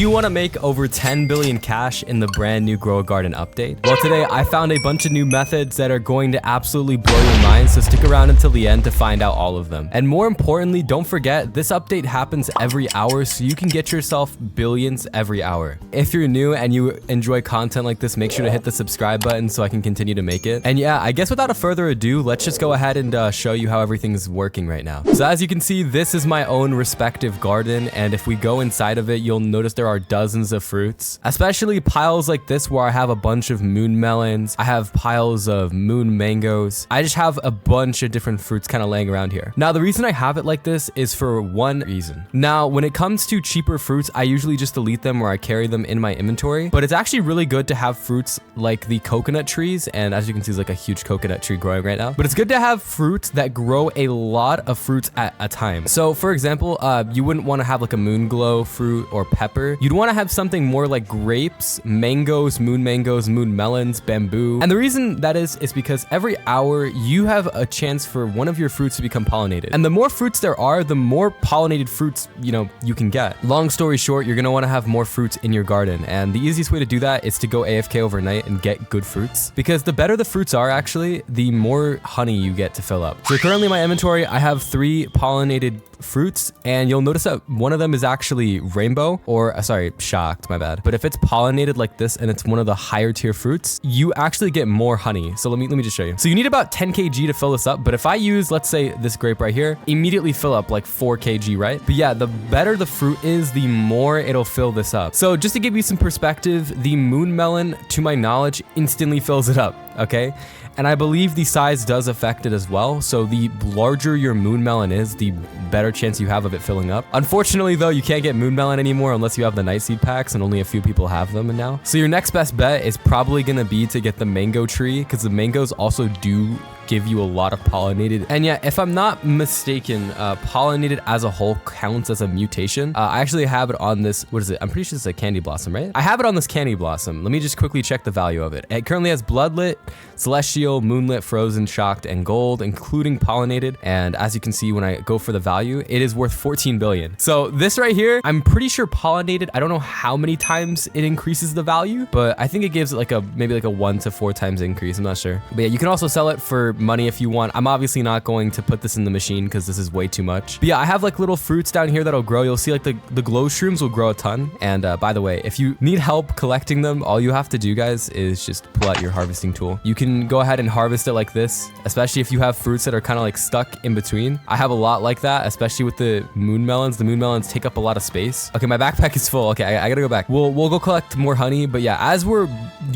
you want to make over 10 billion cash in the brand new Grow a Garden update? Well, today I found a bunch of new methods that are going to absolutely blow your mind, so stick around until the end to find out all of them. And more importantly, don't forget, this update happens every hour, so you can get yourself billions every hour. If you're new and you enjoy content like this, make sure to hit the subscribe button so I can continue to make it. And yeah, I guess without a further ado, let's just go ahead and show you how everything's working right now. So as you can see, this is my own respective garden, and if we go inside of it, you'll notice there are dozens of fruits, especially piles like this where I have a bunch of moon melons. I have piles of moon mangoes. I just have a bunch of different fruits kind of laying around here. Now, the reason I have it like this is for one reason. Now, when it comes to cheaper fruits, I usually just delete them or I carry them in my inventory, but it's actually really good to have fruits like the coconut trees. And as you can see, there's like a huge coconut tree growing right now, but it's good to have fruits that grow a lot of fruits at a time. So for example, you wouldn't want to have like a moon glow fruit or pepper. You'd want to have something more like grapes, mangoes, moon melons, bamboo. And the reason that is because every hour you have a chance for one of your fruits to become pollinated. And the more fruits there are, the more pollinated fruits, you can get. Long story short, you're going to want to have more fruits in your garden. And the easiest way to do that is to go AFK overnight and get good fruits, because the better the fruits are actually, the more honey you get to fill up. So currently in my inventory, I have 3 pollinated fruits, and you'll notice that one of them is actually rainbow, or sorry, shocked, my bad. But if it's pollinated like this and it's one of the higher tier fruits, you actually get more honey. So let me just show you. So you need about 10 kg to fill this up, but if I use, let's say this grape right here, immediately fill up like 4 kg, right? But yeah, the better the fruit is, the more it'll fill this up. So just to give you some perspective, the moon melon, to my knowledge, instantly fills it up, okay? And I believe the size does affect it as well. So the larger your moon melon is, the better chance you have of it filling up. Unfortunately though, you can't get moon melon anymore unless you have the night seed packs, and only a few people have them now. So your next best bet is probably gonna be to get the mango tree, because the mangoes also do give you a lot of pollinated. And yeah, if I'm not mistaken, pollinated as a whole counts as a mutation. I actually have it on this, what is it? I'm pretty sure it's a candy blossom, right? I have it on this candy blossom. Let me just quickly check the value of it. It currently has bloodlit, celestial, moonlit, frozen, shocked, and gold, including pollinated. And as you can see, when I go for the value, it is worth 14 billion. So this right here, I'm pretty sure pollinated, I don't know how many times it increases the value, but I think it gives it like maybe like a 1 to 4 times increase. I'm not sure. But yeah, you can also sell it for money if you want. I'm obviously not going to put this in the machine because this is way too much. But yeah, I have like little fruits down here that'll grow. You'll see like the glow shrooms will grow a ton. And by the way, if you need help collecting them, all you have to do, guys, is just pull out your harvesting tool. You can go ahead and harvest it like this, especially if you have fruits that are kind of like stuck in between. I have a lot like that, especially with the moon melons. The moon melons take up a lot of space. Okay, my backpack is full. Okay, I gotta go back. We'll go collect more honey. But yeah, as we're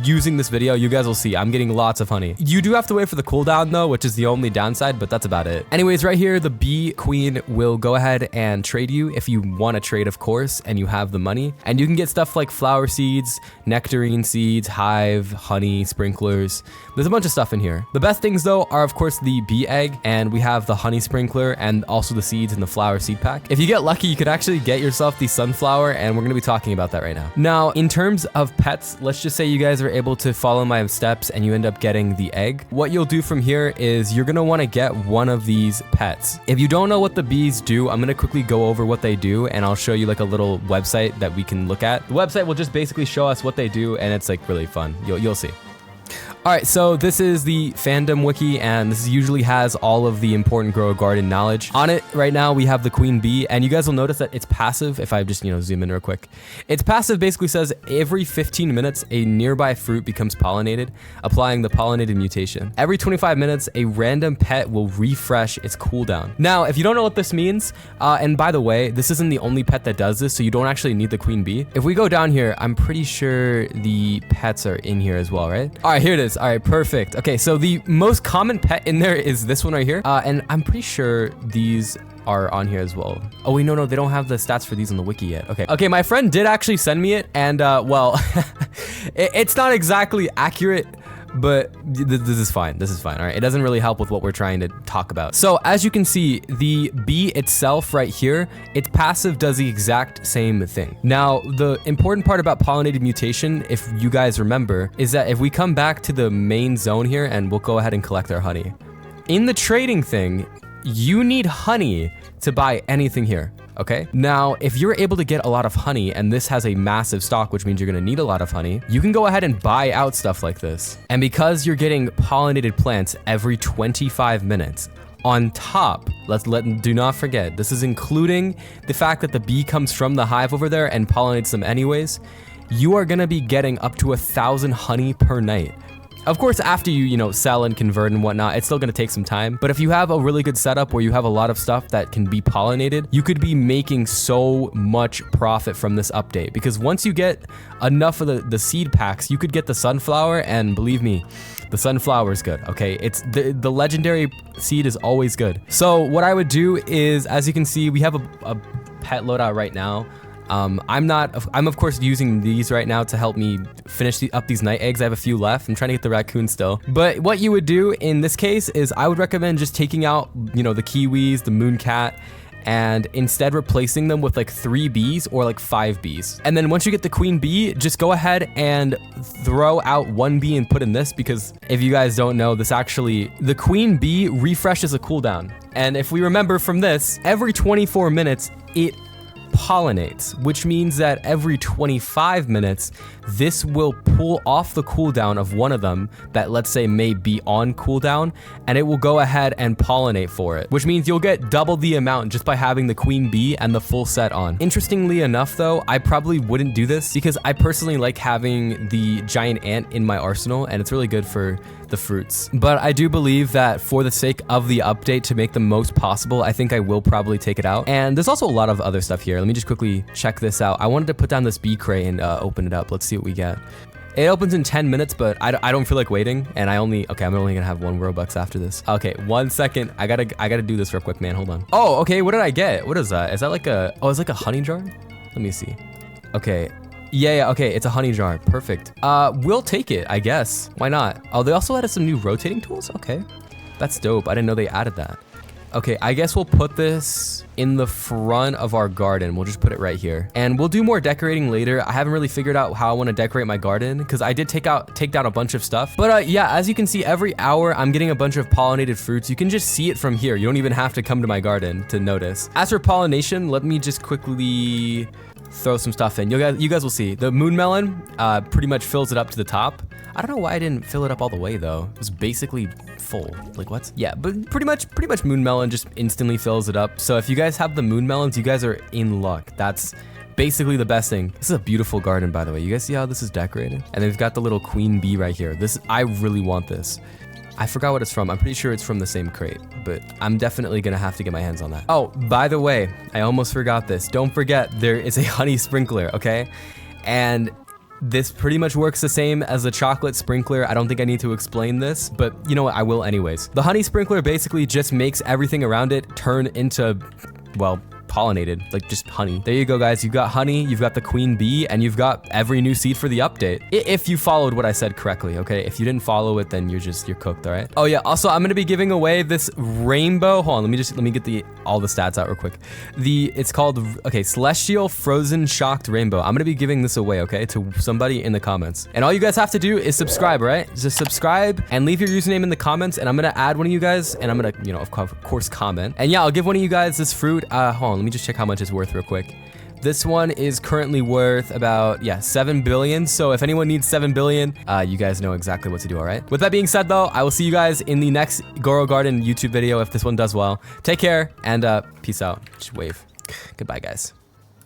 using this video, you guys will see I'm getting lots of honey. You do have to wait for the cooldown though, which is the only downside, but that's about it. Anyways, right here, the bee queen will go ahead and trade you if you want to trade, of course, and you have the money. And you can get stuff like flower seeds, nectarine seeds, hive, honey, sprinklers. There's a bunch of stuff in here. The best things though are of course the bee egg, and we have the honey sprinkler, and also the seeds in the flower seed pack. If you get lucky, you could actually get yourself the sunflower, and we're gonna be talking about that right now. Now, in terms of pets, let's just say you guys are able to follow my steps and you end up getting the egg. What you'll do from here is you're gonna want to get one of these pets. If you don't know what the bees do, I'm gonna quickly go over what they do, and I'll show you like a little website that we can look at. The website will just basically show us what they do, and it's like really fun. You'll see. All right, so this is the fandom wiki, and this usually has all of the important Grow a Garden knowledge. On it right now, we have the queen bee, and you guys will notice that it's passive. If I just, zoom in real quick. It's passive basically says every 15 minutes, a nearby fruit becomes pollinated, applying the pollinated mutation. Every 25 minutes, a random pet will refresh its cooldown. Now, if you don't know what this means, and by the way, this isn't the only pet that does this, so you don't actually need the queen bee. If we go down here, I'm pretty sure the pets are in here as well, right? All right, here it is. All right, perfect. Okay, so the most common pet in there is this one right here. And I'm pretty sure these are on here as well. Oh wait, no, they don't have the stats for these on the wiki yet. Okay, my friend did actually send me it, and well, it's not exactly accurate, but this is fine. All right, it doesn't really help with what we're trying to talk about. So as you can see, the bee itself right here, its passive does the exact same thing. Now, the important part about pollinated mutation, if you guys remember, is that if we come back to the main zone here, and we'll go ahead and collect our honey. In the trading thing, you need honey to buy anything here. okay? Now, if you're able to get a lot of honey, and this has a massive stock, which means you're gonna need a lot of honey, you can go ahead and buy out stuff like this. And because you're getting pollinated plants every 25 minutes, on top, do not forget, this is including the fact that the bee comes from the hive over there and pollinates them anyways, you are gonna be getting up to 1,000 honey per night. Of course, after you sell and convert and whatnot, it's still gonna take some time. But if you have a really good setup where you have a lot of stuff that can be pollinated, you could be making so much profit from this update. Because once you get enough of the seed packs, you could get the sunflower, and believe me, the sunflower is good, okay? It's the legendary seed is always good. So what I would do is, as you can see, we have a pet loadout right now. I'm of course using these right now to help me finish up these night eggs. I have a few left. I'm trying to get the raccoon still. But what you would do in this case is I would recommend just taking out, the kiwis, the mooncat, and instead replacing them with like 3 bees or like 5 bees. And then once you get the queen bee, just go ahead and throw out 1 bee and put in this, because if you guys don't know, the queen bee refreshes a cooldown. And if we remember from this, every 24 minutes, it pollinates, which means that every 25 minutes, this will pull off the cooldown of one of them that, let's say, may be on cooldown, and it will go ahead and pollinate for it, which means you'll get double the amount just by having the queen bee and the full set on. Interestingly enough though, I probably wouldn't do this because I personally like having the giant ant in my arsenal, and it's really good for the fruits. But I do believe that for the sake of the update, to make the most possible, I think I will probably take it out. And there's also a lot of other stuff here. Let me just quickly check this out. I wanted to put down this bee crate and open it up. Let's see what we get. It opens in 10 minutes, but I don't feel like waiting, and I'm only gonna have 1 Robux after this. Okay, 1 second. I gotta do this real quick, man. Hold on. Oh, okay. What did I get? What is that? Is that like it's like a honey jar? Let me see. Okay. Yeah, okay, it's a honey jar. Perfect. We'll take it, I guess. Why not? Oh, they also added some new rotating tools? Okay. That's dope. I didn't know they added that. Okay, I guess we'll put this in the front of our garden. We'll just put it right here. And we'll do more decorating later. I haven't really figured out how I want to decorate my garden because I did take down a bunch of stuff. But yeah, as you can see, every hour I'm getting a bunch of pollinated fruits. You can just see it from here. You don't even have to come to my garden to notice. As for pollination, let me just quickly throw some stuff in. You guys will see. The moon melon pretty much fills it up to the top. I don't know why I didn't fill it up all the way though. It was basically full. Like what? Yeah, but pretty much moon melon just instantly fills it up. So if you guys have the moon melons, you guys are in luck. That's basically the best thing. This is a beautiful garden, by the way. You guys see how this is decorated? And then we've got the little queen bee right here. I really want this. I forgot what it's from. I'm pretty sure it's from the same crate, but I'm definitely gonna have to get my hands on that. Oh, by the way, I almost forgot this. Don't forget, there is a honey sprinkler, okay? And this pretty much works the same as the chocolate sprinkler. I don't think I need to explain this, but you know what? I will anyways. The honey sprinkler basically just makes everything around it turn into, well, pollinated, like just honey. There you go, guys. You've got honey, you've got the queen bee, and you've got every new seed for the update. If you followed what I said correctly, okay? If you didn't follow it, then you're cooked, all right? Oh yeah, also I'm gonna be giving away this rainbow. Hold on, let me get all the stats out real quick. It's called, okay, Celestial Frozen Shocked Rainbow. I'm gonna be giving this away, okay, to somebody in the comments. And all you guys have to do is subscribe, all right? Just subscribe and leave your username in the comments, and I'm gonna add one of you guys, and I'm gonna, of course, comment. And yeah, I'll give one of you guys this fruit. Hold on, let me just check how much it's worth real quick. This one is currently worth about, 7 billion. So if anyone needs 7 billion, you guys know exactly what to do, all right? With that being said, though, I will see you guys in the next Grow Garden YouTube video if this one does well. Take care, and peace out. Just wave. Goodbye, guys.